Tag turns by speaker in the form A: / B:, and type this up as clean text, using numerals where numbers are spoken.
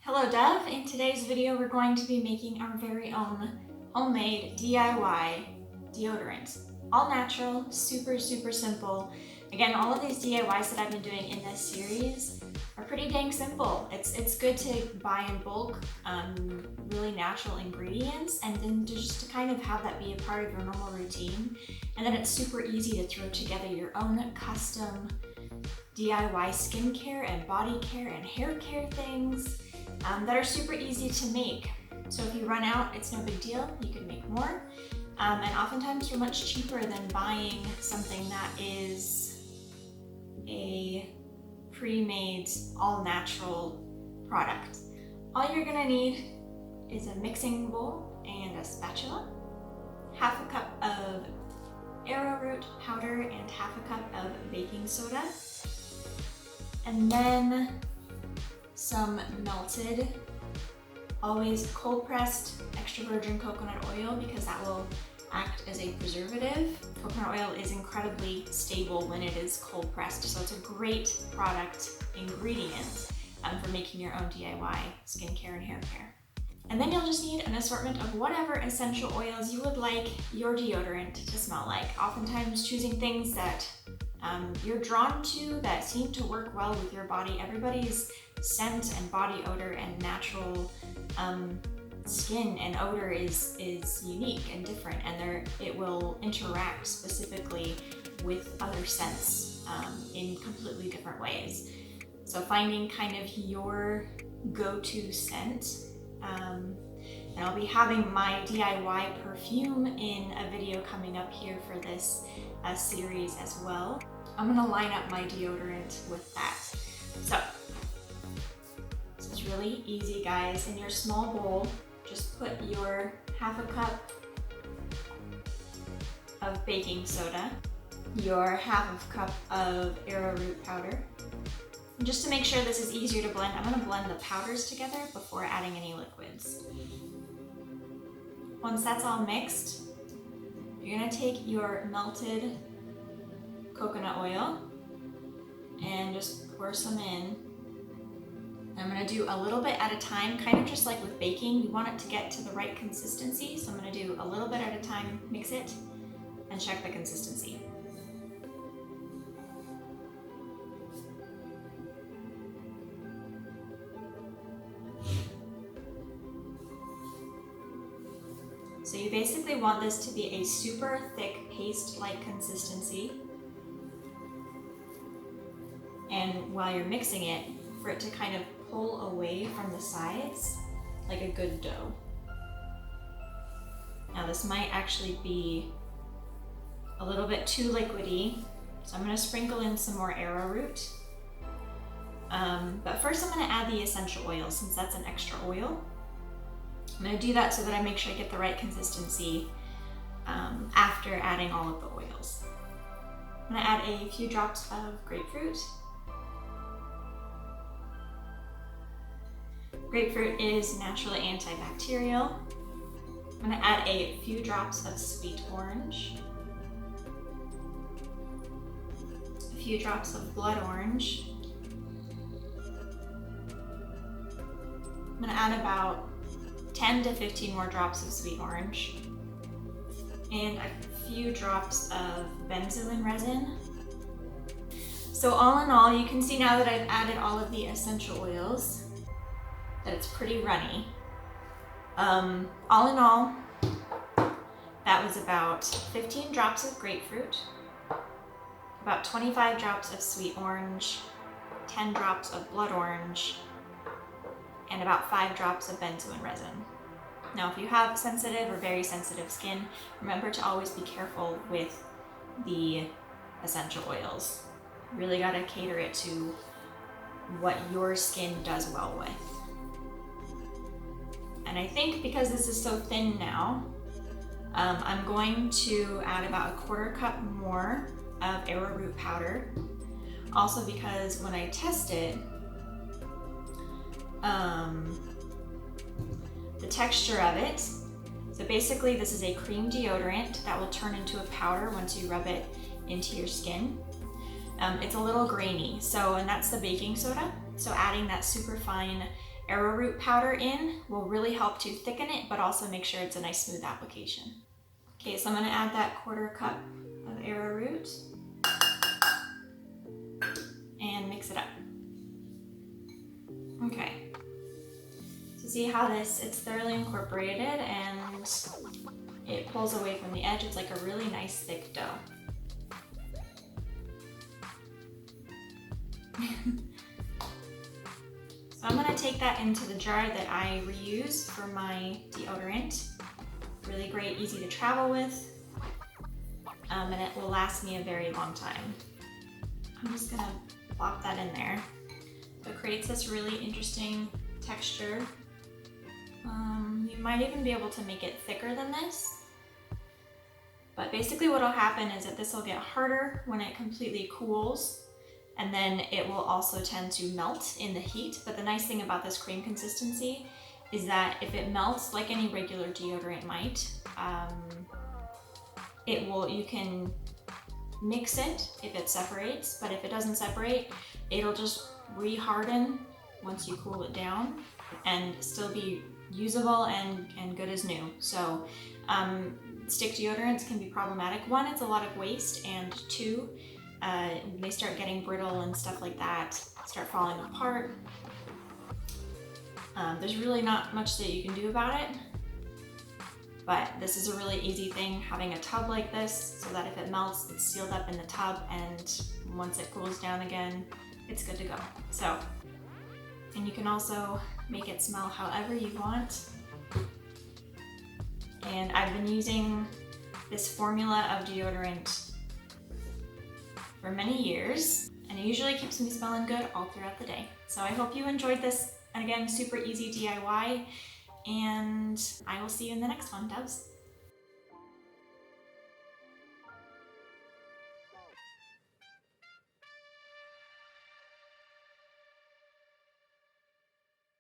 A: Hello Dove! In today's video we're going to be making our very own homemade DIY deodorant. All natural, super simple. Again, all of these DIYs that I've been doing in this series are pretty dang simple. It's good to buy in bulk, really natural ingredients, and then just to kind of have that be a part of your normal routine. And then it's super easy to throw together your own custom DIY skincare and body care and hair care things that are super easy to make. So if you run out, it's no big deal. You can make more. And oftentimes they're much cheaper than buying something that is a pre-made, all-natural product. All you're gonna need is a mixing bowl and a spatula, half a cup of arrowroot powder and half a cup of baking soda, and then some melted, always cold pressed extra virgin coconut oil, because that will act as a preservative. Coconut oil is incredibly stable when it is cold pressed, so it's a great product ingredient for making your own DIY skincare and hair care. And then you'll just need an assortment of whatever essential oils you would like your deodorant to smell like. Oftentimes choosing things that you're drawn to, that seem to work well with your body. Everybody's scent and body odor and natural skin and odor is unique and different, and it will interact specifically with other scents in completely different ways. So finding kind of your go-to scent, and I'll be having my DIY perfume in a video coming up here for this series as well. I'm gonna line up my deodorant with that. So this is really easy, guys. In your small bowl, just put your half a cup of baking soda, your half a cup of arrowroot powder. And just to make sure this is easier to blend, I'm gonna blend the powders together before adding any liquids. Once that's all mixed, you're gonna take your melted coconut oil and just pour some in. I'm gonna do a little bit at a time, kind of just like with baking. You want it to get to the right consistency, so I'm gonna do a little bit at a time, mix it, and check the consistency. So you basically want this to be a super thick paste-like consistency. And while you're mixing it, for it to kind of pull away from the sides like a good dough. Now this might actually be a little bit too liquidy, so I'm gonna sprinkle in some more arrowroot. But first I'm gonna add the essential oils, since that's an extra oil. I'm gonna do that so that I make sure I get the right consistency after adding all of the oils. I'm gonna add a few drops of grapefruit. Grapefruit is naturally antibacterial. I'm gonna add a few drops of sweet orange, a few drops of blood orange. I'm gonna add about 10 to 15 more drops of sweet orange, and a few drops of benzoin resin. So all in all, you can see now that I've added all of the essential oils, that it's pretty runny. All in all, that was about 15 drops of grapefruit, about 25 drops of sweet orange, 10 drops of blood orange, and about 5 drops of benzoin resin. Now, if you have sensitive or very sensitive skin, remember to always be careful with the essential oils. Really gotta cater it to what your skin does well with. And I think because this is so thin now, I'm going to add about a quarter cup more of arrowroot powder. Also because when I test it, the texture of it, so basically this is a cream deodorant that will turn into a powder once you rub it into your skin. It's a little grainy, and that's the baking soda. So adding that super fine arrowroot powder in will really help to thicken it, but also make sure it's a nice smooth application. Okay, so I'm gonna add that 1/4 cup of arrowroot and mix it up. Okay, so see how it's thoroughly incorporated and it pulls away from the edge. It's like a really nice thick dough. So I'm gonna take that into the jar that I reuse for my deodorant. Really great, easy to travel with, and it will last me a very long time. I'm just gonna plop that in there. So it creates this really interesting texture. You might even be able to make it thicker than this. But basically what'll happen is that this will get harder when it completely cools, and then it will also tend to melt in the heat. But the nice thing about this cream consistency is that if it melts like any regular deodorant might, you can mix it if it separates, but if it doesn't separate, it'll just re-harden once you cool it down and still be usable and good as new. So stick deodorants can be problematic. One, it's a lot of waste, and two, they start getting brittle and stuff like that, start falling apart. There's really not much that you can do about it, but this is a really easy thing, having a tub like this so that if it melts, it's sealed up in the tub, and once it cools down again, it's good to go. So, and you can also make it smell however you want. And I've been using this formula of deodorant for many years, and it usually keeps me smelling good all throughout the day. So I hope you enjoyed this. And again, super easy DIY, and I will see you in the next one, Doves.